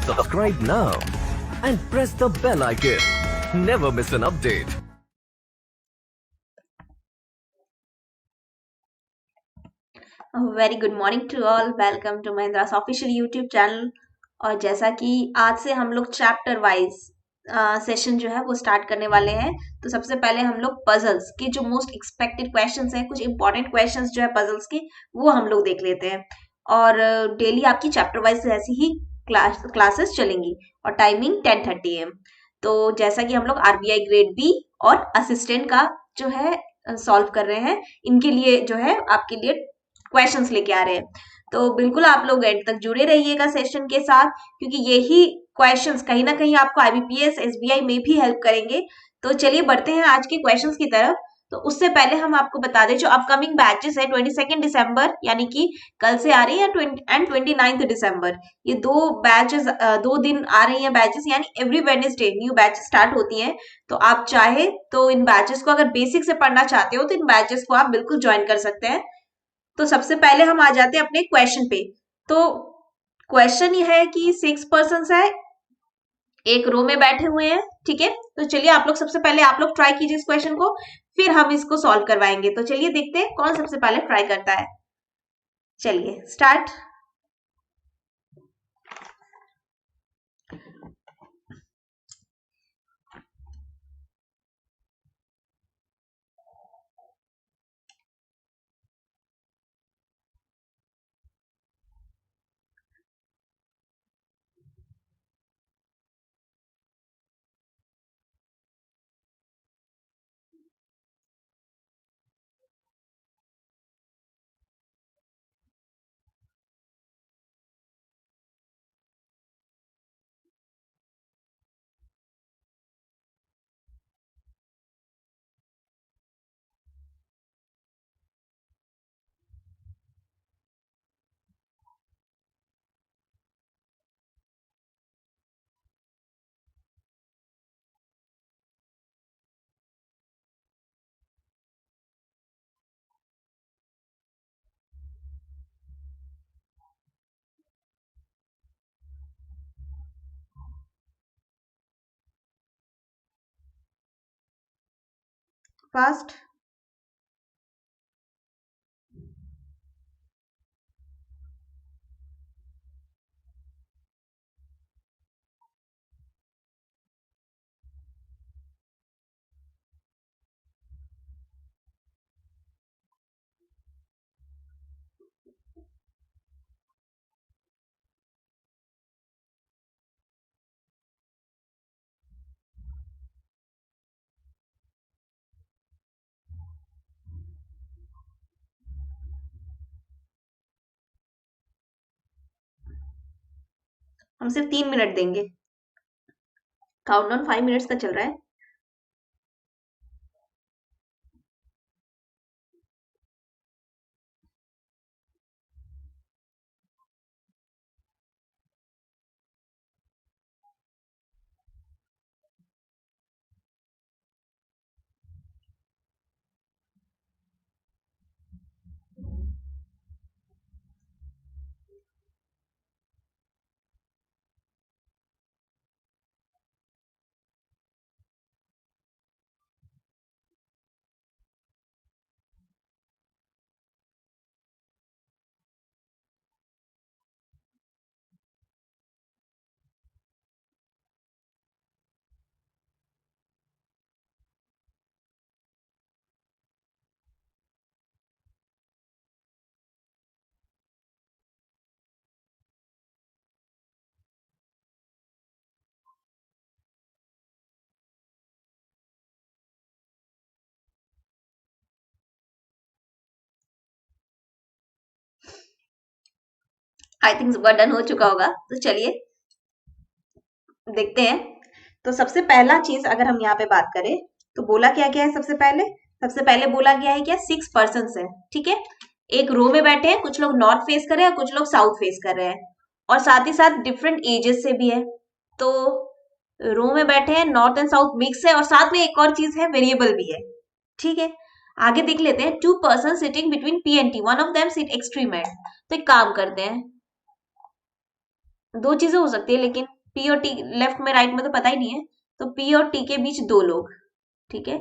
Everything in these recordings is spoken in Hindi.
Subscribe now and press the bell icon. Never miss an update. Very good morning to all, welcome to Mahindra's official YouTube channel. और जैसा कि आज से हम लोग चैप्टर वाइज सेशन जो है वो स्टार्ट करने वाले हैं। तो सबसे पहले हम लोग पजल्स के जो मोस्ट एक्सपेक्टेड क्वेश्चंस हैं, कुछ इंपॉर्टेंट क्वेश्चंस जो है पजल्स के, वो हम लोग देख लेते हैं। और डेली आपकी चैप्टर वाइज ऐसी ही क्लासेस चलेंगी और टाइमिंग 10:30 AM। तो जैसा कि हम लोग आरबीआई ग्रेड बी और असिस्टेंट का जो है सॉल्व कर रहे हैं, इनके लिए जो है आपके लिए क्वेश्चंस लेके आ रहे हैं। तो बिल्कुल आप लोग एंड तक जुड़े रहिएगा सेशन के साथ, क्योंकि यही क्वेश्चंस कहीं ना कहीं आपको आईबीपीएस एसबीआई में भी हेल्प करेंगे। तो चलिए बढ़ते हैं आज के क्वेश्चंस की तरफ। तो उससे पहले हम आपको बता दें जो अपकमिंग बैचेस है 22 दिसंबर यानी कि कल से आ रही है एंड 29 दिसंबर, ये दो बैचेस 2 दिन आ रही हैं बैचेस, यानी every Wednesday new batch start होती हैं। तो आप चाहे तो इन बैचेस को अगर बेसिक से पढ़ना चाहते हो तो इन बैचेस को आप बिल्कुल ज्वाइन कर सकते हैं। तो सबसे पहले हम आ जाते हैं अपने क्वेश्चन पे। तो क्वेश्चन ये है कि 6 पर्सन है, एक रो में बैठे हुए हैं, ठीक है। तो चलिए आप लोग सबसे पहले आप लोग ट्राई कीजिए इस क्वेश्चन को, फिर हम इसको सॉल्व करवाएंगे। तो चलिए देखते हैं कौन सबसे पहले ट्राई करता है। चलिए स्टार्ट। फास्ट। हम सिर्फ 3 मिनट देंगे, काउंटडाउन 5 मिनट्स का चल रहा है। आई थिंक सुबह डन हो चुका होगा। तो चलिए देखते हैं। तो सबसे पहला चीज अगर हम यहाँ पे बात करें तो बोला क्या क्या है, सबसे पहले बोला गया है क्या, 6 पर्सन है, ठीक है। एक रो में बैठे हैं, कुछ लोग नॉर्थ फेस कर रहे हैं, कुछ लोग साउथ फेस कर रहे हैं, और साथ ही साथ डिफरेंट एजेस से भी है। तो रो में बैठे हैं, नॉर्थ एंड साउथ मिक्स है, और साथ में एक और चीज है, वेरिएबल भी है, ठीक है। आगे देख लेते हैं। 2 person sitting between P and T, one of them sit extreme and. तो एक काम करते हैं, दो चीजें हो सकती है लेकिन पी और टी लेफ्ट में राइट में तो पता ही नहीं है, तो पी और टी के बीच दो लोग, ठीक है,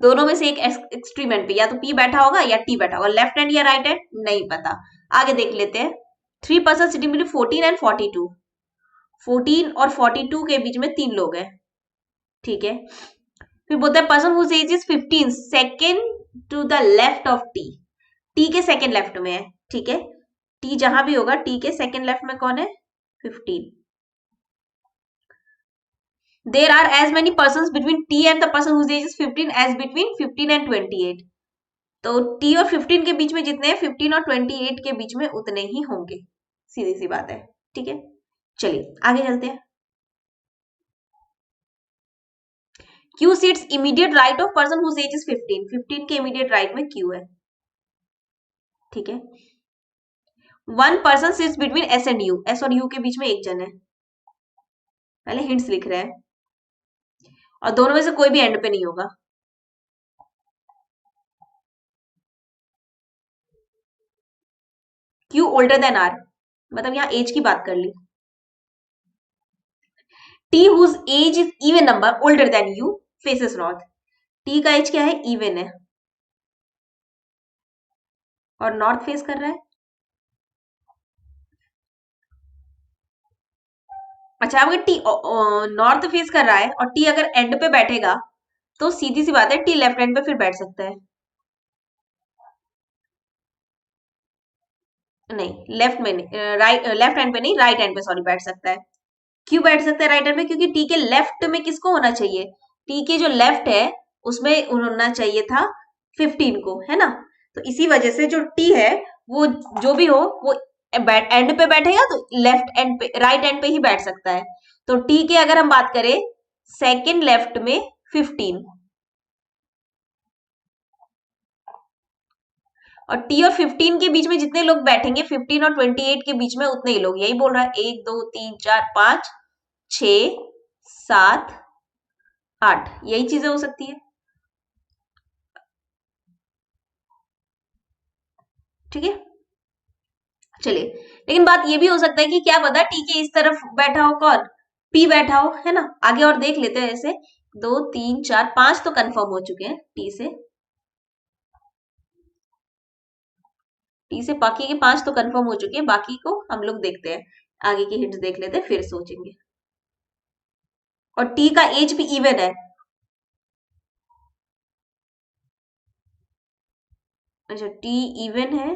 दोनों में से एक एक्सट्रीम एंड पे या तो पी बैठा होगा या टी बैठा होगा, लेफ्ट हैंड या राइट हैंड नहीं पता। आगे देख लेते हैं। 3 पर्सन सिटिंग बिटवीन 14 एंड 42, 14 और 42 के बीच में 3 लोग हैं, ठीक है। फिर बोलते हैं person whose age is 15 second to the left of T, T के सेकेंड लेफ्ट में है, ठीक है, टी जहां भी होगा टी के सेकेंड लेफ्ट में कौन है, 15। There are as many persons between T and the person whose age is 15 as between 15 and 28. तो T और 15 के बीच में जितने हैं 15 और 28 के बीच में उतने ही होंगे, सीधी सी बात है, ठीक है। चलिए आगे चलते हैं। Q sits immediate right of person whose age is 15, 15 के immediate right में Q है, ठीक है। One person sits between S and U, S और U के बीच में एक जन है, पहले हिंट्स लिख रहे हैं, और दोनों में से कोई भी एंड पे नहीं होगा। Q older than R, मतलब यहाँ एज की बात कर ली। T whose age is even number older than U faces north, T का एज क्या है, इवन है और नॉर्थ फेस कर रहा है। अच्छा अगर टी नॉर्थ फेस कर रहा है और टी अगर एंड पे बैठेगा तो सीधी सी बात है टी लेफ्ट हैंड पे फिर बैठ सकता है, नहीं लेफ्ट में नहीं, राइट लेफ्ट हैंड पे नहीं, राइट हैंड पे सॉरी बैठ सकता है। क्यों बैठ सकता है राइट हैंड पे, क्योंकि टी के लेफ्ट में किसको होना चाहिए, टी के जो लेफ्ट है उसमें होना चाहिए था 15 को, है ना। तो इसी वजह से जो टी है वो जो भी हो वो एंड पे बैठेगा तो लेफ्ट एंड पे राइट एंड पे ही बैठ सकता है। तो टी के अगर हम बात करें सेकेंड लेफ्ट में 15 और टी और 15 के बीच में जितने लोग बैठेंगे 15 और 28 के बीच में उतने ही लोग, यही बोल रहा है 1 2 3 4 5 6 7 8, यही चीजें हो सकती है, ठीक है। चलिए लेकिन बात ये भी हो सकता है कि क्या पता टी के इस तरफ बैठा हो कौन, पी बैठा हो, है ना। आगे और देख लेते हैं, ऐसे 2 3 4 5 तो कंफर्म हो चुके हैं टी से, टी से बाकी के 5 तो कंफर्म हो चुके हैं, बाकी को हम लोग देखते हैं, आगे की हिंट्स देख लेते हैं फिर सोचेंगे। और टी का एज भी इवन है, अच्छा टी इवन है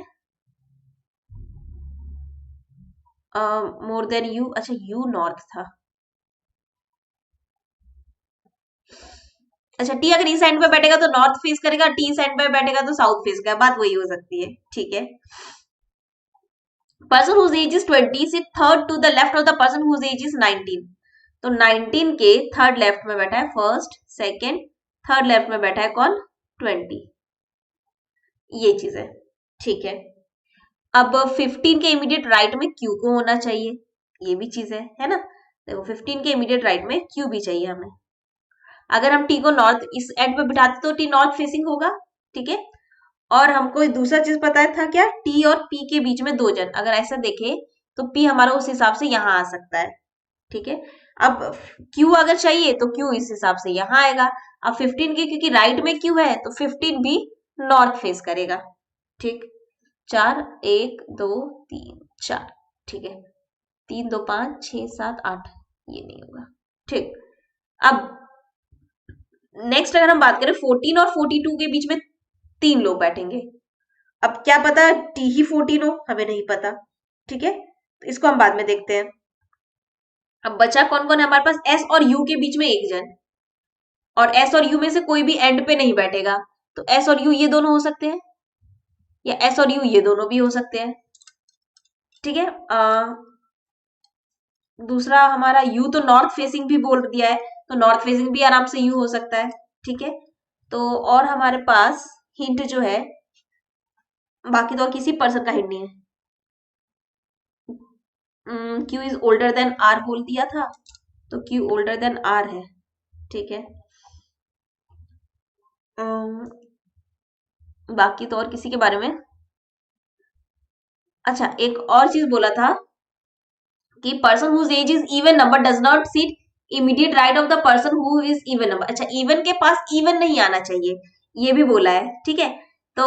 मोर देन यू, अच्छा यू नॉर्थ था, अच्छा टी अगर इस एंड पे बैठेगा तो नॉर्थ फेस करेगा, टी इस एंड पे बैठेगा तो साउथ फेस करेगा, बात वही हो सकती है, ठीक है। Person whose age is 20 sit third to the left of the person whose age is 19, तो 19 के थर्ड लेफ्ट में बैठा है फर्स्ट सेकेंड, थर्ड लेफ्ट में बैठा है कौन, 20, ये चीज है, ठीक है। अब 15 के इमीडिएट राइट में क्यू को होना चाहिए, ये भी चीज है ना। देखो 15 के इमीडिएट राइट में क्यू भी चाहिए हमें, अगर हम टी को नॉर्थ इस एंड पे बिठाते तो टी नॉर्थ फेसिंग होगा, ठीक है। और हमको दूसरा चीज पता था क्या, टी और पी के बीच में दो जन, अगर ऐसा देखे तो पी हमारा उस हिसाब से यहाँ आ सकता है, ठीक है। अब क्यू अगर चाहिए तो क्यू इस हिसाब से यहाँ आएगा, अब 15 के क्योंकि राइट में क्यू है तो 15 भी नॉर्थ फेस करेगा, ठीक। 4 1 2 3 4, ठीक है, 3 2 5 6 7 8, ये नहीं होगा, ठीक। अब नेक्स्ट अगर हम बात करें 14 और 42 के बीच में 3 लोग बैठेंगे, अब क्या पता टी ही 14 हो, हमें नहीं पता, ठीक है, तो इसको हम बाद में देखते हैं। अब बचा कौन कौन है हमारे पास, एस और यू के बीच में एक जन, और एस और यू में से कोई भी एंड पे नहीं बैठेगा, तो एस और यू ये दोनों हो सकते हैं या एस और यू ये दोनों भी हो सकते हैं, ठीक है। दूसरा हमारा यू तो नॉर्थ फेसिंग भी बोल दिया है, तो नॉर्थ फेसिंग भी आराम से यू हो सकता है, ठीक है। तो और हमारे पास हिंट जो है, बाकी तो और किसी पर्सन का हिंट नहीं है, Q is older than R बोल दिया था, तो क्यू ओल्डर देन आर है, ठीक है। बाकी तो और किसी के बारे में, अच्छा एक और चीज बोला था, कि person whose age is even number does not seat immediate right of the person who is even number. अच्छा, इवन के पास इवन नहीं आना चाहिए, ये भी बोला है, ठीक है। तो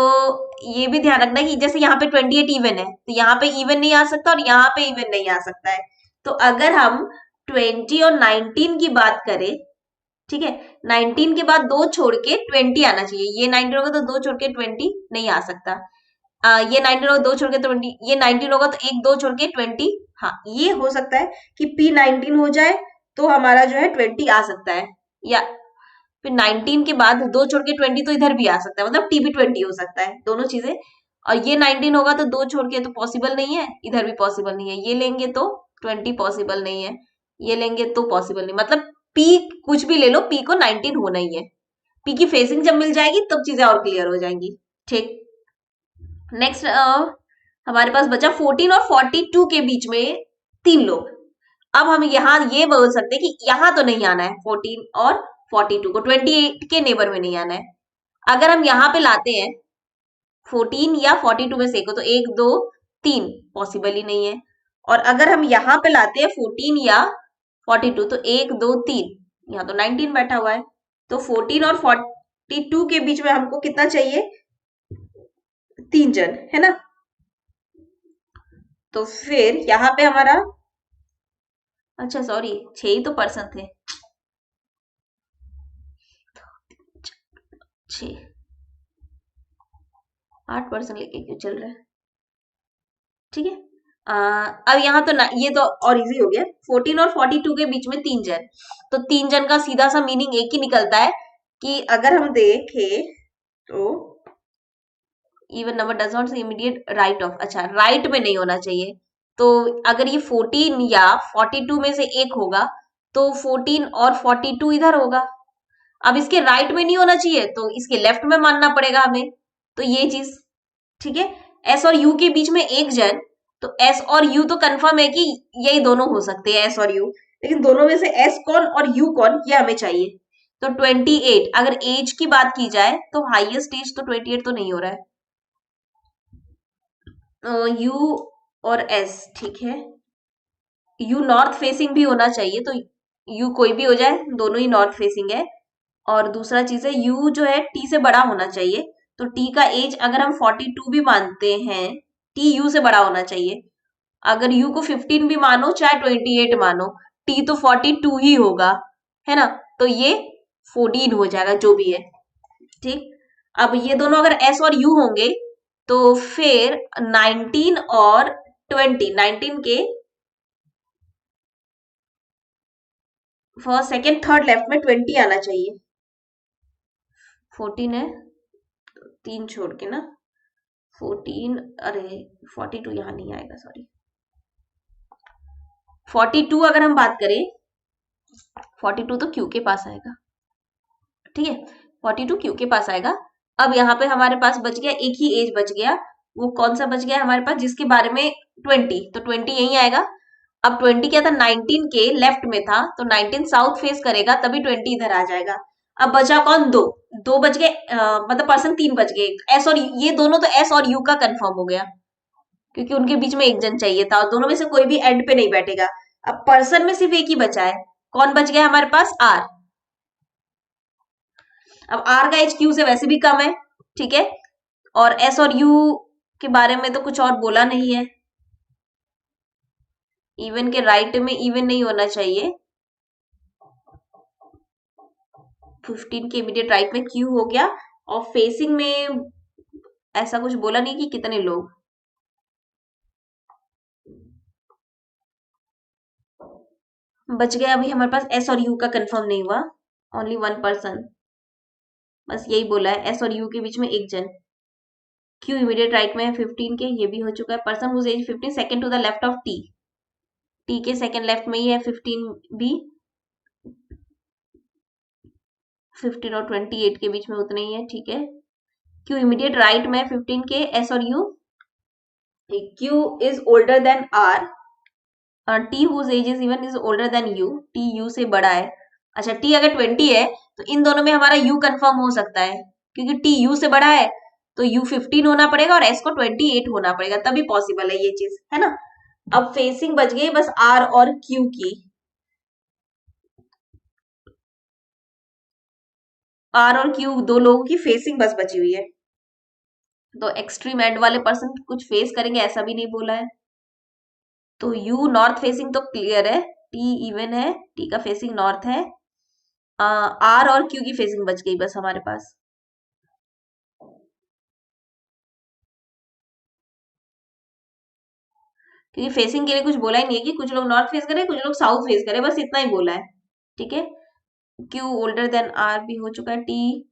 ये भी ध्यान रखना कि जैसे यहाँ पे 28 इवन है, तो यहाँ पे इवन नहीं आ सकता और यहाँ पे इवन नहीं आ सकता है। तो अगर हम 20 और 19 की बात करें, ठीक है, 19 के बाद 2 छोड़ के 20 आना चाहिए। ये 19 होगा तो 2 छोड़ के 20 नहीं आ सकता। ये 19 होगा 2 छोड़ के 20, ये 19 होगा तो 1 2 छोड़ के 20। हाँ, ये हो सकता है कि P19 हो जाए तो हमारा जो है 20 आ सकता है, या फिर 19 के बाद 2 छोड़ के 20 तो इधर भी आ सकता है, मतलब टी भी 20 हो सकता है, दोनों चीजें। और ये 19 होगा तो 2 छोड़ के तो पॉसिबल नहीं है, इधर भी पॉसिबल नहीं है। ये लेंगे तो 20 पॉसिबल नहीं है, ये लेंगे तो पॉसिबल नहीं, मतलब P कुछ भी ले लो, P को 19 होना ही है। P की फेसिंग जब मिल जाएगी तब चीजें और क्लियर हो जाएंगी, ठीक। नेक्स्ट हमारे पास बचा 14 और 42 के बीच में 3 लोग। अब हम यहाँ ये बोल सकते हैं कि यहाँ तो नहीं आना है 14 और 42 को, 28 के नेबर में नहीं आना है। अगर हम यहाँ पे लाते हैं 14 या 42 में से को, तो 1 2 3 पॉसिबल ही नहीं है। और अगर हम यहाँ पे लाते हैं 14 या 42, तो 1 2 3, यहाँ तो 19 बैठा हुआ है। तो 14 और 42 के बीच में हमको कितना चाहिए, 3 जन, है ना। तो फिर यहाँ पे हमारा, अच्छा सॉरी 6 ही तो पर्सन थे, 6 8% लेके क्यों चल रहा है, ठीक है। अब यहाँ तो ये तो और इजी हो गया। 14 और 42 के बीच में 3 जन, तो 3 जन का सीधा सा मीनिंग एक ही निकलता है कि अगर हम देखें तो even number does not immediate right of, अच्छा राइट में नहीं होना चाहिए। तो अगर ये 14 या 42 में से एक होगा तो 14 और 42 इधर होगा। अब इसके राइट में नहीं होना चाहिए तो इसके लेफ्ट में मानना पड़ेगा हमें, तो ये चीज, ठीक है। एस और यू के बीच में एक जन, तो एस और यू तो कंफर्म है कि यही दोनों हो सकते हैं, एस और यू, लेकिन दोनों में से एस कौन और यू कौन ये हमें चाहिए। तो 28, अगर एज की बात की जाए तो हाईएस्ट एज तो 28 तो नहीं हो रहा है, यू और एस, ठीक है। यू नॉर्थ फेसिंग भी होना चाहिए, तो यू कोई भी हो जाए, दोनों ही नॉर्थ फेसिंग है। और दूसरा चीज है यू जो है टी से बड़ा होना चाहिए, तो टी का एज अगर हम 42 भी मानते हैं, टी यू से बड़ा होना चाहिए। अगर यू को 15 भी मानो चाहे 28 मानो, टी तो 42 ही होगा, है ना। तो ये 14 हो जाएगा जो भी है, ठीक। अब ये दोनों अगर एस और यू होंगे तो फिर 19 और 20, 19 के फर्स्ट सेकेंड थर्ड लेफ्ट में 20 आना चाहिए। 14 है, 3 छोड़ के ना 14, अरे 42 यहाँ नहीं आएगा, सॉरी 42 अगर हम बात करें, 42 तो क्यू के पास आएगा, ठीक है। 42 क्यू के पास आएगा। अब यहाँ पे हमारे पास बच गया एक ही एज बच गया, वो कौन सा बच गया हमारे पास जिसके बारे में 20, तो 20 यही आएगा। अब 20 क्या था, 19 के लेफ्ट में था, तो 19 साउथ फेस करेगा तभी 20 इधर आ जाएगा। अब बचा कौन, दो दो बच गए, मतलब पर्सन 3 बच गए, एस और ये दोनों तो एस और यू का कंफर्म हो गया क्योंकि उनके बीच में एक जन चाहिए था और दोनों में से कोई भी एंड पे नहीं बैठेगा। अब पर्सन में सिर्फ एक ही बचा है, कौन बच गया हमारे पास, आर। अब आर का एज क्यू से वैसे भी कम है, ठीक है। और एस और यू के बारे में तो कुछ और बोला नहीं है, इवन के राइट में इवन नहीं होना चाहिए। 15 के इमीडिएट राइट में क्यू हो गया, और फेसिंग में ऐसा कुछ बोला नहीं कि कितने लोग। बच गया अभी हमारे पास एस और यू का कंफर्म नहीं हुआ, ओनली 1 पर्सन, बस यही बोला है, एस और यू के बीच में एक जन। क्यू इमीडिएट राइट में है 15 के, ये भी हो चुका है। Person whose age 15 second to the left of T, T के सेकंड लेफ्ट में ही है 15 भी, 15 और 28 के बीच में उतने ही है, ठीक है। क्यू इमीडिएट राइट में 15 के, एस और U, Q is older than R, T whose age is even is older than U, T U से बड़ा है। अच्छा, टी अगर 20 है तो इन दोनों में हमारा यू कंफर्म हो सकता है क्योंकि टी यू से बड़ा है, तो यू 15 होना पड़ेगा और एस को 28 होना पड़ेगा, तभी पॉसिबल है ये चीज, है ना। अब फेसिंग बच गई बस आर और क्यू की। आर और क्यू दो लोगों की फेसिंग बस बची हुई है। तो एक्सट्रीम एंड वाले पर्सन कुछ फेस करेंगे ऐसा भी नहीं बोला है। तो यू नॉर्थ फेसिंग तो क्लियर है, टी इवन है, टी का फेसिंग नॉर्थ है। आर और क्यू की फेसिंग बच गई बस हमारे पास। क्योंकि फेसिंग के लिए कुछ बोला ही नहीं है कि कुछ लोग नॉर्थ फेस करें कुछ लोग साउथ फेस करें, बस इतना ही बोला है। ठीक है, क्यू ओल्डर देन आर भी हो चुका है। टी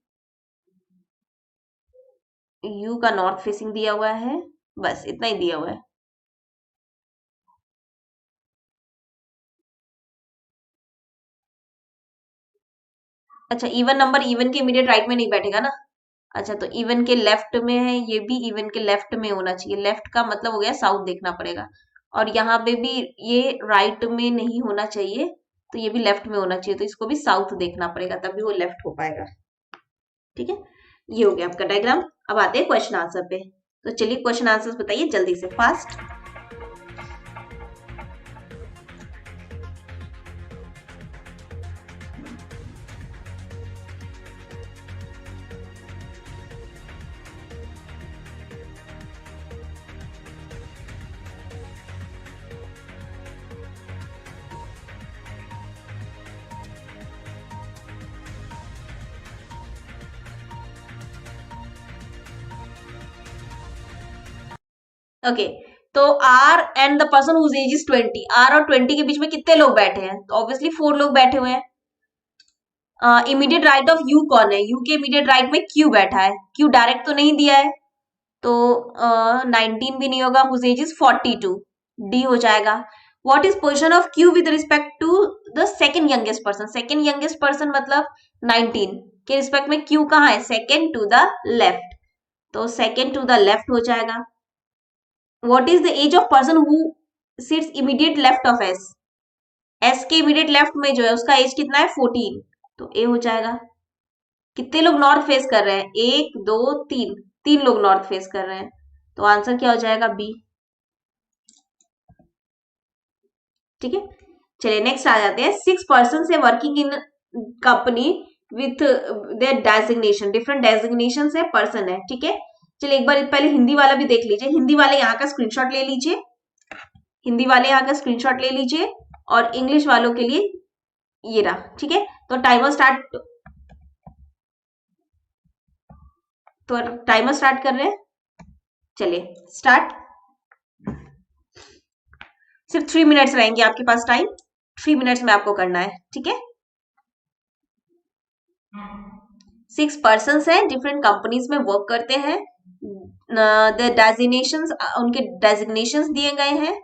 यू का नॉर्थ फेसिंग दिया हुआ है, बस इतना ही दिया हुआ है। अच्छा, इवन नंबर इवन के इमीडिएट राइट में नहीं बैठेगा ना। अच्छा, तो इवन के लेफ्ट में है, ये भी इवन के लेफ्ट में होना चाहिए। लेफ्ट का मतलब हो गया साउथ देखना पड़ेगा, और यहाँ पे भी ये राइट में नहीं होना चाहिए, तो ये भी लेफ्ट में होना चाहिए, तो इसको भी साउथ देखना पड़ेगा तभी वो लेफ्ट हो पाएगा। ठीक है, ये हो गया आपका डायग्राम। अब आते हैं क्वेश्चन आंसर पे। तो चलिए क्वेश्चन आंसर्स बताइए जल्दी से, फास्ट। ओके, तो R and the person whose age is 20, R और 20 के बीच में कितने लोग बैठे हैं? तो ऑब्वियसली 4 लोग बैठे हुए हैं। इमीडिएट राइट ऑफ यू कौन है? यू के इमीडिएट राइट में क्यू बैठा है, क्यू डायरेक्ट तो नहीं दिया है, तो 19 भी नहीं होगा। हुज एज इज 42, डी हो जाएगा। What is position of Q with respect to the second youngest person? Second youngest person मतलब 19 के रिस्पेक्ट में क्यू कहाँ है? सेकेंड टू द लेफ्ट, तो सेकेंड टू द लेफ्ट हो जाएगा। What is the age of person who sits immediate left of S? S के इमीडिएट लेफ्ट में जो है उसका एज कितना है? 14, तो ए हो जाएगा। कितने लोग नॉर्थ फेस कर रहे हैं? 1 2 3, 3 लोग नॉर्थ फेस कर रहे हैं, तो आंसर क्या हो जाएगा? बी। ठीक है, चलिए नेक्स्ट आ जाते हैं। 6 पर्सन है working in company with their designation, different designation है, पर्सन है। ठीक है, चलिए एक बार पहले हिंदी वाला भी देख लीजिए। हिंदी वाले यहाँ का स्क्रीनशॉट ले लीजिए, हिंदी वाले यहाँ का स्क्रीनशॉट ले लीजिए, और इंग्लिश वालों के लिए ये रहा। ठीक है, तो टाइमर स्टार्ट कर रहे हैं। चलिए स्टार्ट। सिर्फ 3 मिनट्स रहेंगे आपके पास टाइम, 3 मिनट्स में आपको करना है। ठीक है, 6 पर्सन हैं, डिफरेंट कंपनीज में वर्क करते हैं। द डेजिग्नेशंस, उनके डेजिग्नेशंस दिए गए हैं।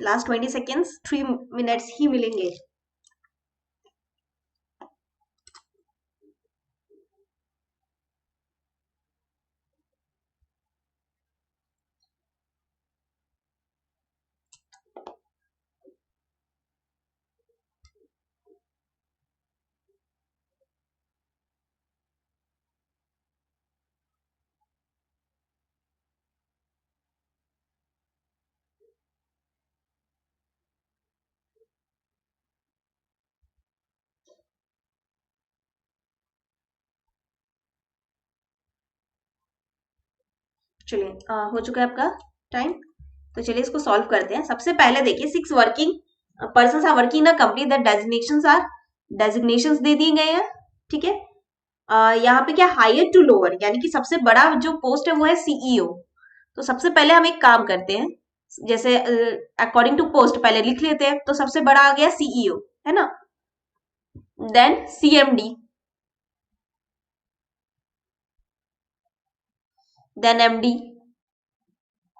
लास्ट 20 सेकेंड्स, 3 मिनट्स ही मिलेंगे। चलिए हो चुका है आपका टाइम, तो चलिए इसको सॉल्व करते हैं। सबसे पहले देखिए 6 working persons are working in a company, the designations दे दिए गए हैं। ठीक है, यहाँ पे क्या हायर टू लोअर, यानी कि सबसे बड़ा जो पोस्ट है वो है सीईओ। तो सबसे पहले हम एक काम करते हैं, जैसे अकॉर्डिंग टू पोस्ट पहले लिख लेते हैं। तो सबसे बड़ा आ गया सीईओ, है ना, then CMD, then MD,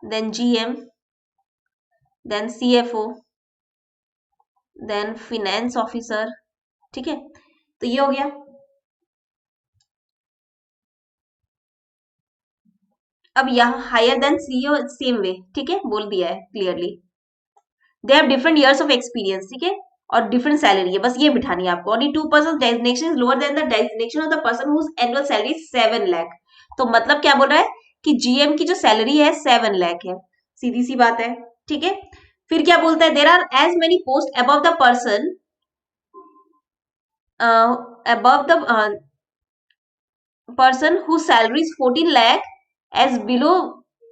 then GM, then CFO, then finance officer. ठीक है, तो ये हो गया। अब यहाँ higher than CEO same way, ठीक है, बोल दिया है clearly. They have different years of experience, ठीक है, और डिफरेंट सैलरी है, बस ये बिठानी है आपको। Only 2% designation is lower than the designation of the person whose annual salary 7 lakh. तो मतलब क्या बोल रहा है कि जीएम की जो सैलरी है 7 लाख है, सीधी सी बात है। ठीक है, फिर क्या बोलता है, there are as many post above the person above the person whose salary is 14 lakh as below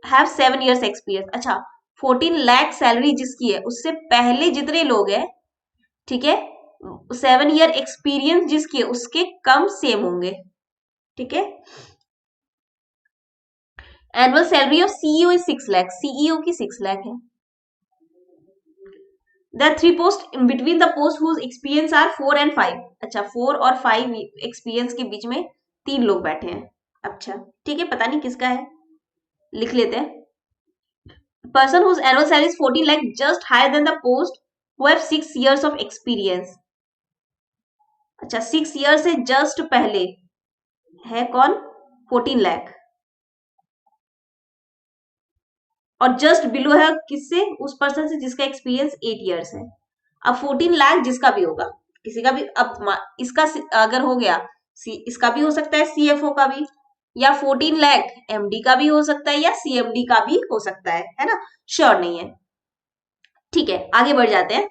have 7 years experience। अच्छा, 14 लाख सैलरी जिसकी है उससे पहले जितने लोग हैं, ठीक है, 7 ईयर एक्सपीरियंस जिसकी है उसके कम सेम होंगे। ठीक है, annual salary of CEO is 6 lakh, CEO की 6 लाख है। There are 3 posts in between the post whose experience are 4 and 5। अच्छा, 4 और 5 एक्सपीरियंस के बीच में 3 लोग बैठे हैं। अच्छा ठीक है, पता नहीं किसका है, लिख लेते हैं। Person whose annual salary is 14 lakh just higher than the post who have 6 years of experience। अच्छा, 6 ईयर से जस्ट पहले है कौन, 14 लाख, और जस्ट बिलो है किससे, उस पर्सन से जिसका एक्सपीरियंस 8 ईयर्स है। अब 14 लाख जिसका भी होगा, किसी का भी, अब इसका अगर हो गया, इसका भी हो सकता है, सीएफओ का भी, या 14 लाख एमडी का भी हो सकता है, या सीएमडी का भी हो सकता है ना, श्योर नहीं है। ठीक है, आगे बढ़ जाते हैं।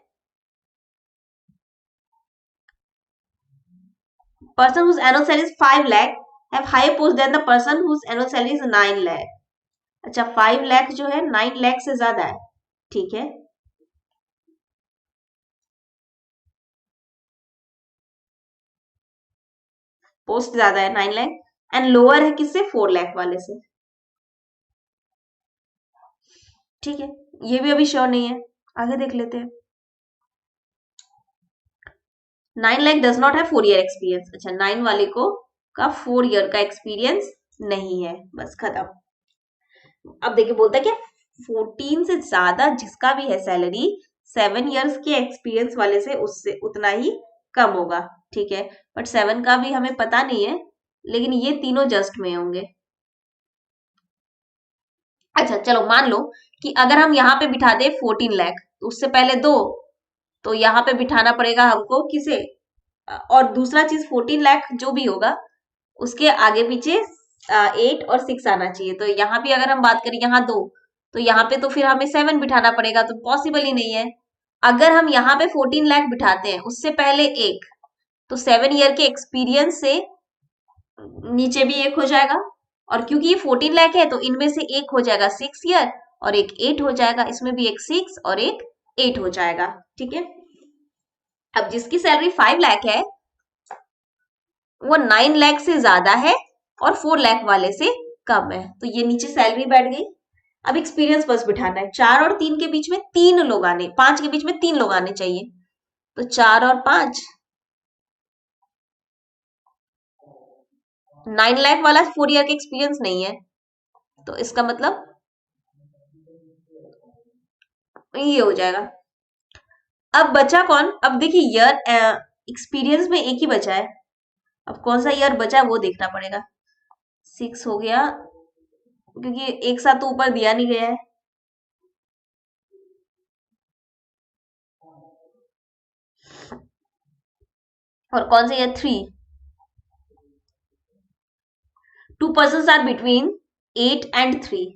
Person whose annual salary is 5 lakh have higher post than the person whose annual salary is 9 lakh। अच्छा, 5 लाख जो है 9 लाख से ज्यादा है। ठीक है, पोस्ट ज्यादा है 9 लाख, एंड लोअर है किससे, 4 लाख वाले से। ठीक है, ये भी अभी श्योर नहीं है, आगे देख लेते हैं। 9 लाख डज नॉट है 4 ईयर एक्सपीरियंस। अच्छा, 9 वाले को का 4 ईयर का एक्सपीरियंस नहीं है, बस खत्म। अब देखिए बोलता है क्या, 14 से ज्यादा जिसका भी है सैलरी 7 ईयर्स के एक्सपीरियंस वाले से उससे उतना ही कम होगा। ठीक है, बट 7 का भी हमें पता नहीं है, लेकिन ये तीनों जस्ट में होंगे। अच्छा चलो, मान लो कि अगर हम यहाँ पे बिठा दे 14 लाख, तो उससे पहले दो, तो यहाँ पे बिठाना पड़ेगा हमको किसे, और दूसरा चीज 14 लाख जो भी होगा उसके आगे पीछे 8 और 6 आना चाहिए। तो यहाँ भी अगर हम बात करें यहाँ दो, तो यहाँ पे तो फिर हमें 7 बिठाना पड़ेगा, तो पॉसिबल ही नहीं है। अगर हम यहाँ पे 14 लाख बिठाते हैं उससे पहले एक, तो 7 ईयर के एक्सपीरियंस से नीचे भी एक हो जाएगा, और क्योंकि ये 14 लाख है तो इनमें से एक हो जाएगा 6 ईयर और एक 8 हो जाएगा, इसमें भी एक 6 और एक 8 हो जाएगा। ठीक है, अब जिसकी सैलरी 5 लाख है वो 9 लाख से ज्यादा है और 4 लाख वाले से कम है, तो ये नीचे सैलरी बैठ गई। अब एक्सपीरियंस बस बिठाना है, 4 और 3 के बीच में 3 लोग आने, 5 के बीच में 3 लोग आने चाहिए, तो 4 और 5, 9 लाख वाला 4 ईयर का एक्सपीरियंस नहीं है, तो इसका मतलब ये हो जाएगा। अब बचा कौन? अब देखिए ईयर एक्सपीरियंस में एक ही बचा है। अब कौन सा ईयर बचा है वो देखना पड़ेगा। 6 हो गया क्योंकि एक साथ तो ऊपर दिया नहीं गया है। और कौन सा year? 3। 2 persons are between 8 and 3,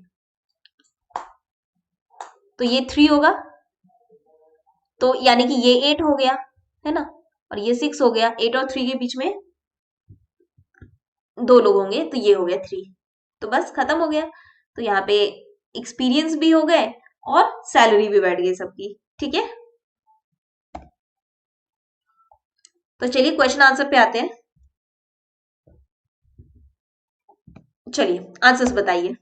तो ये 3 होगा। तो यानी कि ये 8 हो गया, है ना, और ये 6 हो गया। 8 और 3 के बीच में 2 लोग होंगे, तो ये हो गया 3। तो बस खत्म हो गया। तो यहाँ पे एक्सपीरियंस भी हो गए और सैलरी भी बैठ गई सबकी। ठीक है, तो चलिए क्वेश्चन आंसर पे आते हैं। चलिए आंसर्स बताइए।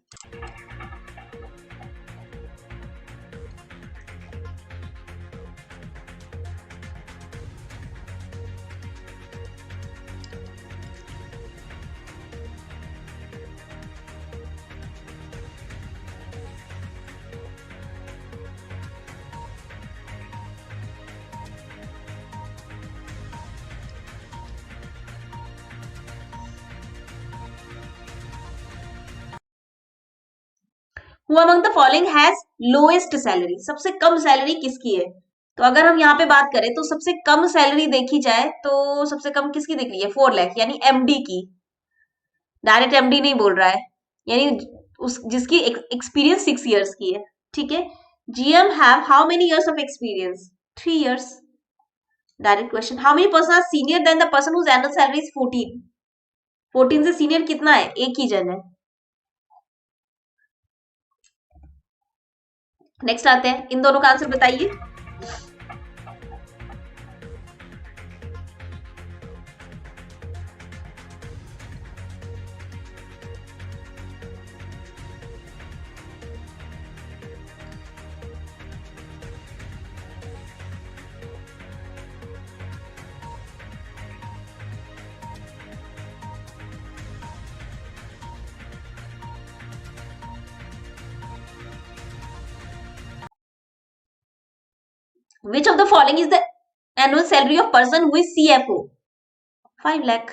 Who among the following has lowest salary? सबसे कम सैलरी किसकी है? तो अगर हम यहाँ पे बात करें तो सबसे कम सैलरी देखी जाए तो सबसे कम किसकी दिख रही है? 4 लाख, यानी एमडी की। डायरेक्ट एमडी नहीं बोल रहा है, यानी उस जिसकी एक्सपीरियंस 6 इयर्स की है। ठीक है, GM have how many years of experience? 3 years. Direct question, how many person are senior than the person whose annual salary is 14? 14 से सीनियर कितना है? एक ही जन है। नेक्स्ट आते हैं, इन दोनों का आंसर बताइए। Which of the following is the annual salary of person who is CFO? 5 lakh.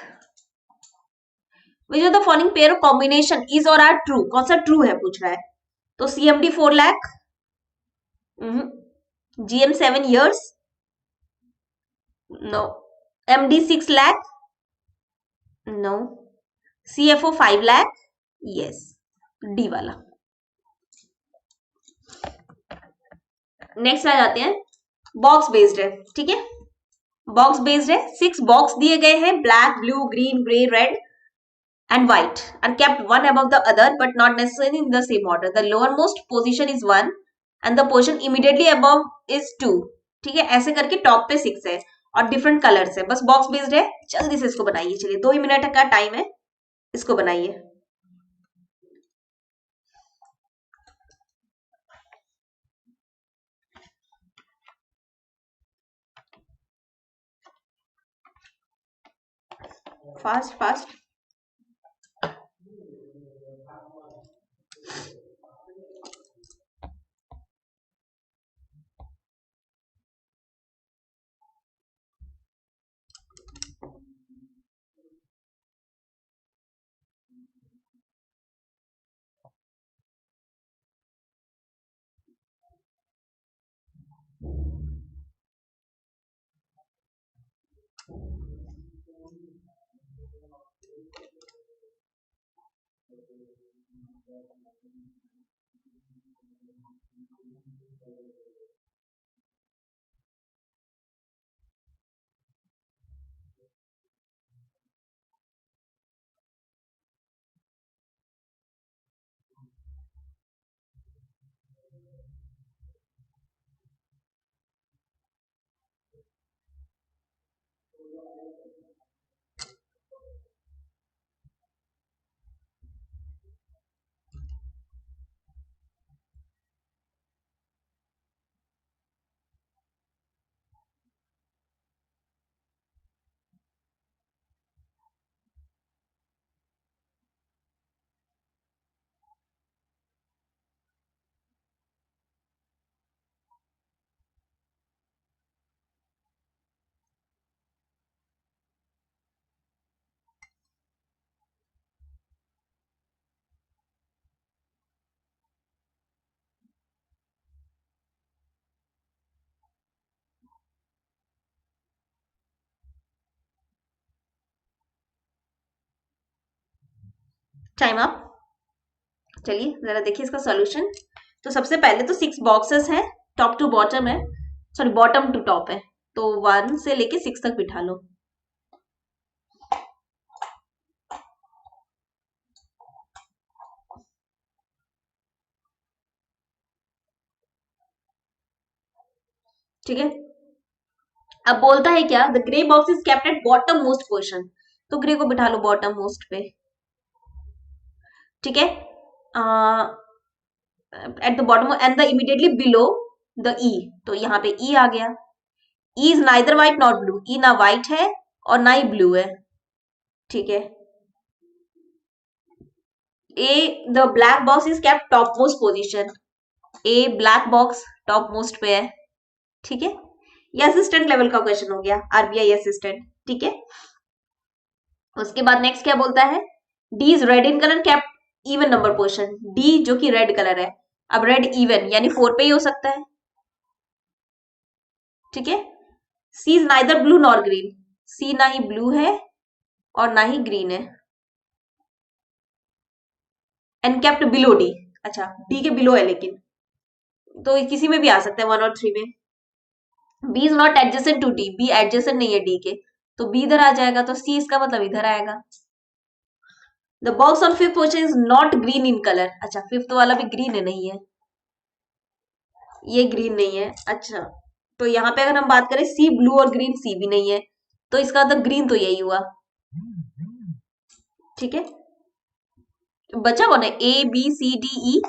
Which of the following pair of combination is or are true? कौन सा ट्रू है पूछ रहा है। तो CMD 4 lakh, GM 7 years, no. MD 6 lakh, no. CFO 5 lakh, yes. D वाला। नेक्स्ट आ जाते हैं, बॉक्स बेस्ड है। ठीक है, बॉक्स बेस्ड है। 6 बॉक्स दिए गए हैं, black, blue, green, grey, red and white are kept one above the other but not necessarily in the same order. The lowermost position is 1 and the position immediately above is 2. ठीक है, ऐसे करके टॉप पे 6 है और डिफरेंट कलर्स है। बस बॉक्स बेस्ड है, जल्दी से इसको बनाइए। चलिए 2 ही मिनट का टाइम है, इसको बनाइए। Fast fast. Time up. चलिए जरा देखिए इसका सॉल्यूशन। तो सबसे पहले तो 6 बॉक्सेस हैं, टॉप टू बॉटम है, सॉरी बॉटम टू टॉप है, तो 1 से लेके 6 तक बिठा लो। ठीक है, अब बोलता है क्या, the grey box is kept at bottom most position, तो ग्रे को बिठा लो बॉटम मोस्ट पे। ठीक है, at the bottom end the immediately below the E, तो यहाँ पे ई आ गया। E is neither white not blue, E ना व्हाइट है और ना ही ब्लू है। ठीक है, A the black box is kept top most position, A black box top most पे है। ठीक है, ये असिस्टेंट लेवल का क्वेश्चन हो गया, आरबीआई असिस्टेंट। ठीक है, उसके बाद नेक्स्ट क्या बोलता है, D is red in colour kept even number position, D जो कि रेड कलर है, अब रेड इवन यानी 4 पे ही हो सकता है। ठीक है, C is neither blue nor green, C ना ही ब्लू है और ना ही ग्रीन है, एंड केप्ट बिलो डी, अच्छा डी के बिलो है लेकिन, तो किसी में भी आ सकता है 1 और 3 में। B is not adjacent to D, B adjacent नहीं है डी के, तो बी इधर आ जाएगा, तो सी इसका मतलब इधर आएगा। The box on fifth position is not green in colour, अच्छा फिफ्थ वाला भी ग्रीन है, नहीं है, ये ग्रीन नहीं है। अच्छा, तो यहाँ पे अगर हम बात करें सी ब्लू और ग्रीन, सी भी नहीं है, तो इसका मतलब ग्रीन तो यही हुआ। ठीक है, बचा कौन है, A B C D E,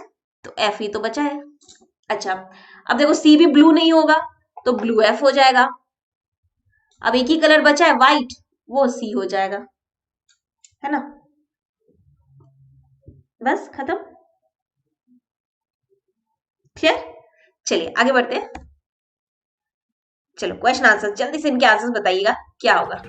तो एफ ही तो बचा है। अच्छा, अब देखो सी भी ब्लू नहीं होगा, तो ब्लू एफ हो जाएगा। अब एक ही कलर बचा है व्हाइट, वो सी हो जाएगा, है ना, बस खत्म। क्लियर, चलिए आगे बढ़ते हैं। चलो क्वेश्चन आंसर जल्दी से इनके आंसर्स बताइएगा क्या होगा।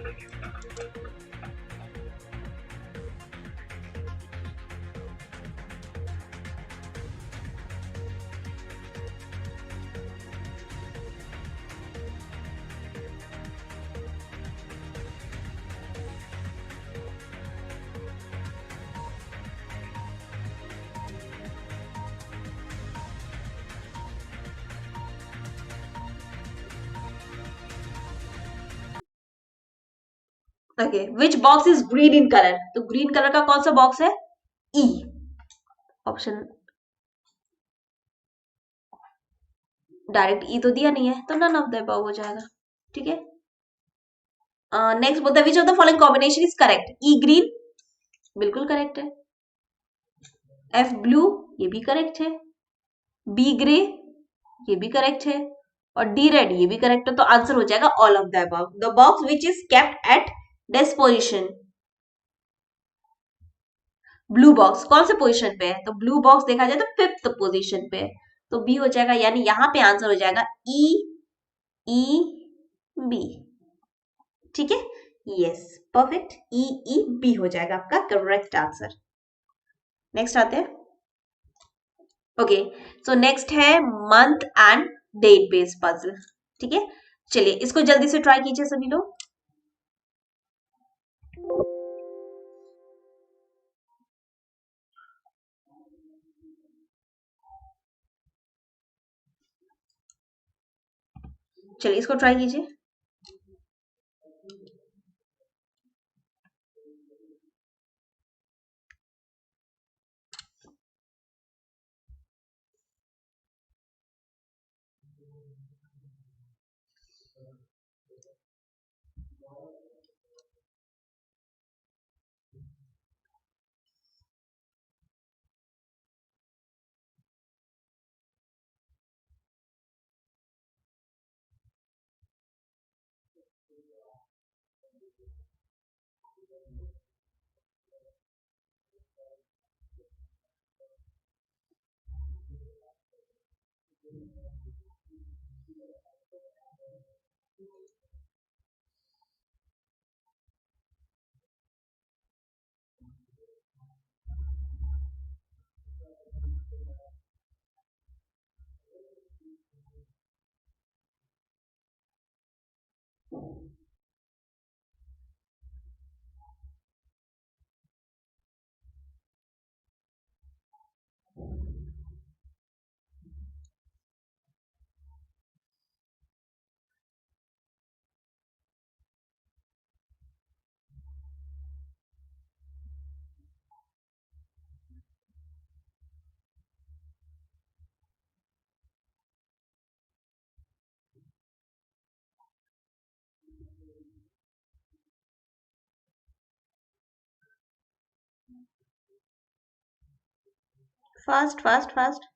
Okay, which box is green in colour, तो ग्रीन कलर का कौन सा बॉक्स है, ई, ऑप्शन, डायरेक्ट ई तो दिया नहीं है, तो नन ऑफ द अबव हो जाएगा। ठीक है, नेक्स्ट बोलता है विच of the following combination is correct, E green बिल्कुल करेक्ट है, एफ ब्लू ये भी करेक्ट है, बी ग्रे ये भी करेक्ट है, और डी रेड ये भी करेक्ट है, तो आंसर हो जाएगा all of the above. The box which is kept at this position, blue box कौन से पोजीशन पे है, तो ब्लू बॉक्स देखा जाए तो फिफ्थ पोजीशन पे है, तो बी हो जाएगा, यानी यहां पे आंसर हो जाएगा ई ई बी। ठीक है, yes perfect, E E B हो जाएगा आपका करेक्ट आंसर। नेक्स्ट आते हैं। ओके, सो नेक्स्ट है month and date based puzzle. ठीक है, चलिए इसको जल्दी से ट्राई कीजिए सभी लोग। चलिए इसको ट्राई कीजिए। Fast fast fast.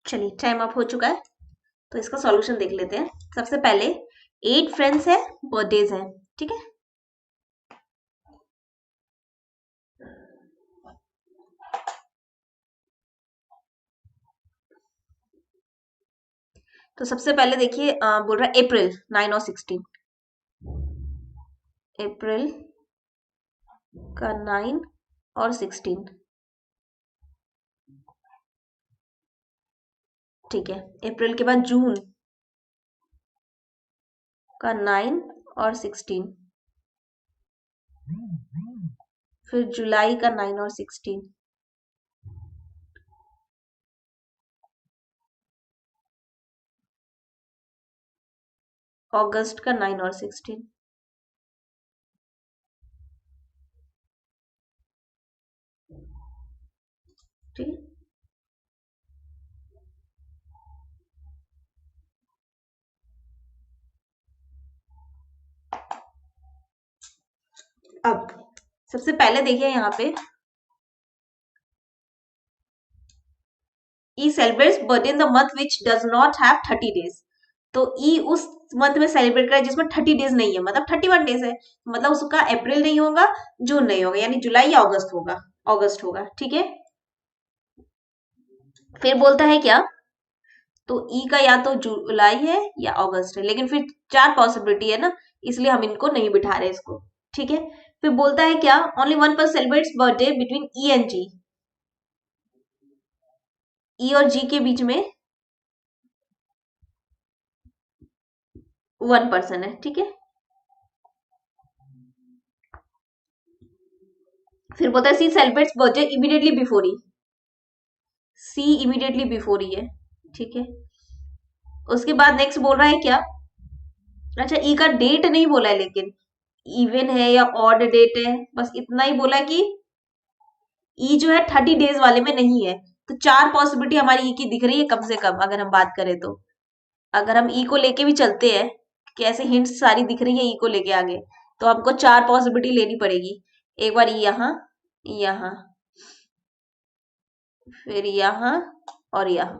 चलिए टाइम अप हो चुका है, तो इसका सॉल्यूशन देख लेते हैं। सबसे पहले 8 फ्रेंड्स है, बर्थडेज है, ठीक है। तो सबसे पहले देखिए बोल रहा है अप्रैल 9 और 16। अप्रैल का 9 और 16, ठीक है। अप्रैल के बाद जून का 9 और 16, फिर जुलाई का 9 और 16, अगस्त का 9 और 16, ठीक है। अब सबसे पहले देखिए यहाँ पे E celebrates birthday in the month which does not have 30 days. तो ई उस मंथ में सेलिब्रेट करे जिसमें 30 डेज नहीं है, मतलब 31 डेज है, मतलब उसका अप्रैल नहीं होगा, जून नहीं होगा, यानी जुलाई या अगस्त होगा, अगस्त होगा, ठीक है। फिर बोलता है क्या, तो ई का या तो जुलाई है या अगस्त है, लेकिन फिर 4 पॉसिबिलिटी है ना, इसलिए हम इनको नहीं बिठा रहे इसको, ठीक है। फिर बोलता है क्या, only one person celebrates birthday between E and G. E और जी के बीच में 1 पर्सन है, ठीक है। फिर बोलता है सी सेलिब्रेट्स बर्थडे इमीडिएटली बिफोर ई। सी इमीडिएटली बिफोर ई है, ठीक है। उसके बाद नेक्स्ट बोल रहा है क्या, अच्छा ई का डेट नहीं बोला है, लेकिन इवन है या ऑड डेट है, बस इतना ही बोला कि ई जो है 30 डेज वाले में नहीं है। तो 4 पॉसिबिलिटी हमारी ई की दिख रही है कम से कम, अगर हम बात करें तो। अगर हम ई को लेके भी चलते हैं, कैसे हिंट्स सारी दिख रही है ई को लेके आगे, तो हमको 4 पॉसिबिलिटी लेनी पड़ेगी। एक बार यहाँ, यहाँ, फिर यहाँ और यहाँ,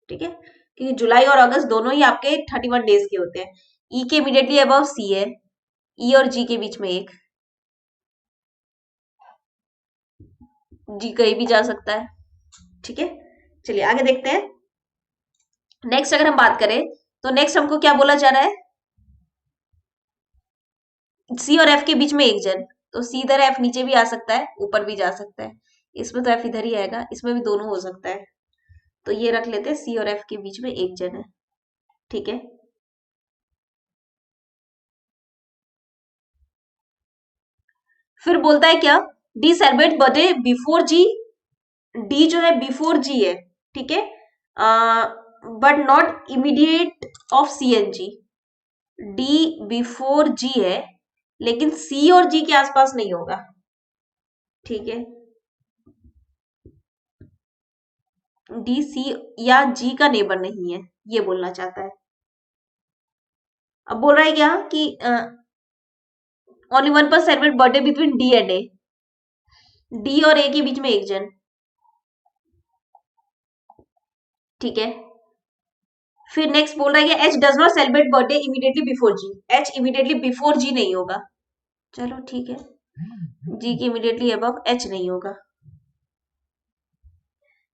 ठीक है। क्योंकि जुलाई और अगस्त दोनों ही आपके 31 डेज के होते हैं। ई के इमीडिएटली अबव सी है, ई और जी के बीच में एक, जी कहीं भी जा सकता है, ठीक है। चलिए आगे देखते हैं। नेक्स्ट अगर हम बात करें, तो नेक्स्ट हमको क्या बोला जा रहा है, सी और एफ के बीच में एक जन, तो सी इधर एफ नीचे भी आ सकता है, ऊपर भी जा सकता है। इसमें तो एफ इधर ही आएगा, इसमें भी दोनों हो सकता है। तो ये रख लेते हैं, सी और एफ के बीच में एक जन है, ठीक है। फिर बोलता है क्या, D celebrate birthday before G. D जो है बिफोर जी है, ठीक है, but not immediate of C and G. D before G है, लेकिन सी और जी के आसपास नहीं होगा, ठीक है। डी सी या जी का नेबर नहीं है, ये बोलना चाहता है। अब बोल रहा है क्या कि ओनली वन पर celebrate birthday between D and A. D और ए के बीच में एक जन, ठीक है। फिर नेक्स्ट बोल रहा है कि H does not celebrate birthday immediately before G. H immediately before G नहीं होगा, चलो ठीक है। जी के इमीडिएटली अबव एच नहीं होगा।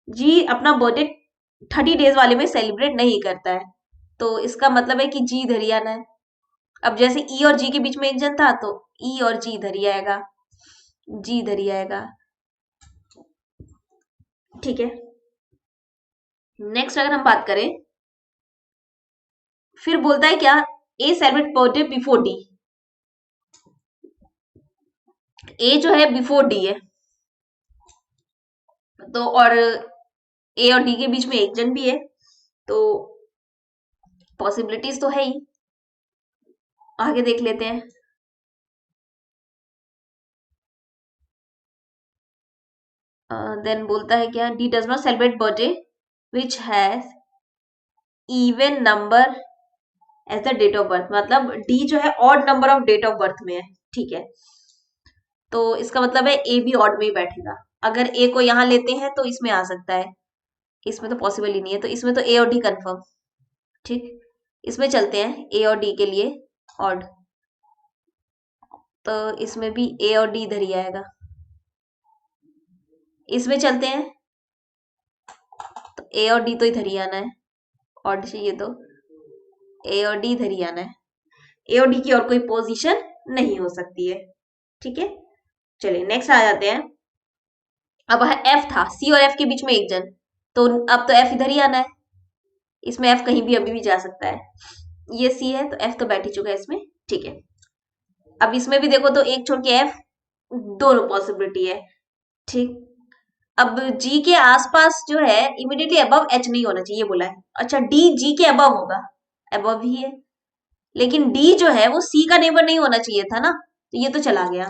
जी अपना बर्थडे 30 डेज वाले में सेलिब्रेट नहीं करता है, तो इसका मतलब है कि जी इधर ही आना है। अब जैसे ई और जी के बीच में एक जन था, तो ई और जी इधर ही आएगा, जी इधर ही आएगा, ठीक है। नेक्स्ट अगर हम बात करें, फिर बोलता है क्या, ए सेलिब्रेट बर्थडे बिफोर डी। ए जो है बिफोर डी है, तो और ए और डी के बीच में एक जन भी है, तो पॉसिबिलिटीज तो है ही। आगे देख लेते हैं। देन बोलता है क्या, D does not celebrate birthday which has even number as the date of birth. मतलब डी जो है odd number of date of birth में है, ठीक है। तो इसका मतलब है ए भी ऑड में ही बैठेगा। अगर ए को यहाँ लेते हैं तो इसमें आ सकता है, इसमें तो पॉसिबल ही नहीं है, तो इसमें तो ए और डी कंफर्म। ठीक, इसमें चलते हैं ए और डी के लिए ऑड, तो इसमें भी ए और डी इधर ही आएगा। इसमें चलते हैं तो ए और डी तो इधर ही आना है, ऑड चाहिए तो ए और डी इधर ही आना है। ए और डी की और कोई पोजीशन नहीं हो सकती है, ठीक है। चलिए नेक्स्ट आ जाते हैं। अब एफ था, सी और एफ के बीच में एक जन, तो अब तो एफ इधर ही आना है। इसमें एफ कहीं भी अभी भी जा सकता है। ये सी है तो एफ तो बैठ ही चुका है इसमें, ठीक है। अब इसमें भी देखो तो एक छोड़ के एफ, दोनों पॉसिबिलिटी है, ठीक। अब जी के आसपास जो है इमीडिएटली अबव एच नहीं होना चाहिए बोला है। अच्छा, डी जी के अबव होगा, अबव ही है, लेकिन डी जो है वो सी का नेबर नहीं होना चाहिए था ना, तो ये तो चला गया।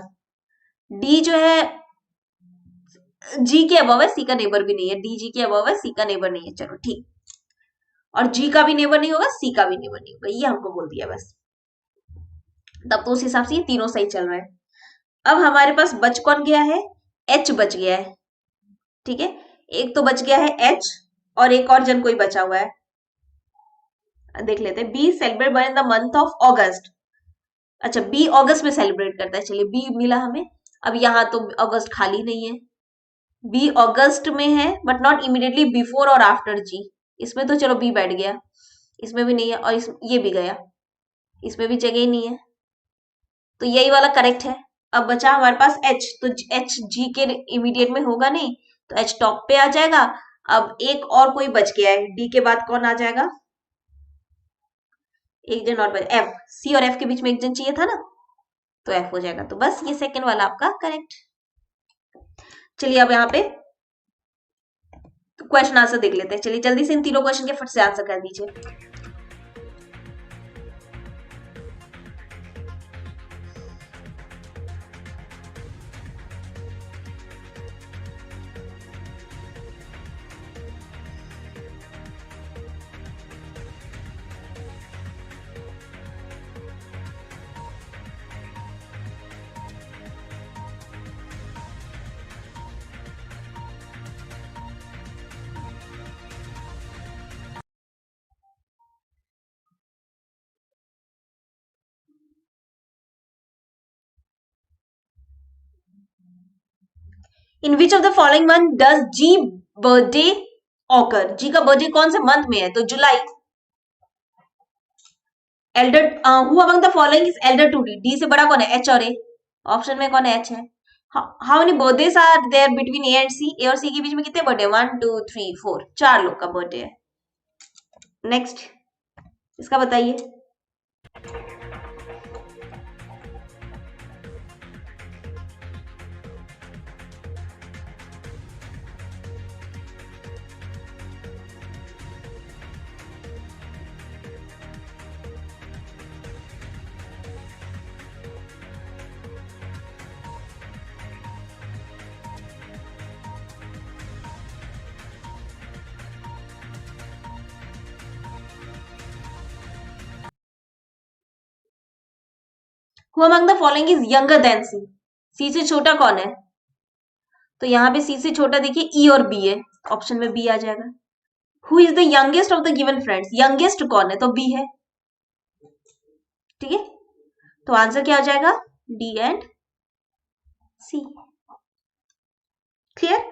डी जो है जी के अबव है, सी का नेबर भी नहीं है। डी जी के अबव है, सी का नेबर नहीं है, चलो ठीक। और जी का भी नेबर नहीं होगा, सी का भी नेबर नहीं होगा, ये हमको बोल दिया बस। तब तो उस हिसाब से ये तीनों सही चल रहा है। अब हमारे पास बच कौन गया है, एच बच गया है, ठीक है। एक तो बच गया है एच, और एक और जन कोई बचा हुआ है, देख लेते हैं। B celebrate in the month of August. अच्छा, बी अगस्त में सेलिब्रेट करता है, चलिए बी मिला हमें। अब यहाँ तो अगस्त खाली नहीं है, बी अगस्त में है बट नॉट इमीडिएटली बिफोर और आफ्टर जी। इसमें तो चलो बी बैठ गया, इसमें भी नहीं है, और ये भी गया, इसमें भी जगह ही नहीं है, तो यही वाला करेक्ट है। अब बचा हमारे पास एच, तो एच जी के इमीडिएट में होगा नहीं, तो एच टॉप पे आ जाएगा। अब एक और कोई बच गया है, डी के बाद कौन आ जाएगा, एक जन और बच, एफ। सी और एफ के बीच में एक जन चाहिए था ना, तो एफ हो जाएगा। तो बस ये सेकंड वाला आपका करेक्ट। चलिए अब यहाँ पे क्वेश्चन आंसर देख लेते हैं। चलिए जल्दी से इन तीनों क्वेश्चन के फट से आंसर कर दीजिए। In which of the following month does G birthday occur. G का बर्थडे कौन से मंथ में है, तो जुलाई। Elder who among the following is elder to D. D से बड़ा कौन है, एच और ए। ऑप्शन में कौन है, एच है। How many birthdays are there between A and C. A और सी के बीच में कितने बर्थडे, 1 2 3 4, 4 लोग का बर्थडे है। नेक्स्ट इसका बताइए। Who among the following is younger than C? C से छोटा कौन है, तो यहाँ पे C से छोटा देखिए E और B है, ऑप्शन में B आ जाएगा। Who is the youngest of the given friends? youngest कौन है, तो B है, ठीक है। तो आंसर क्या आ जाएगा, D एंड C। क्लियर।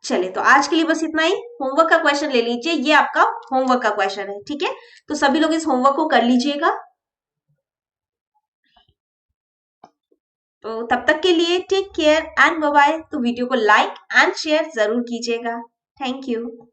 चलिए तो आज के लिए बस इतना ही। होमवर्क का क्वेश्चन ले लीजिए, ये आपका होमवर्क का क्वेश्चन है, ठीक है। तो सभी लोग इस होमवर्क को कर लीजिएगा। तो तब तक के लिए take care and bye bye. तो वीडियो को लाइक एंड शेयर जरूर कीजिएगा। Thank you.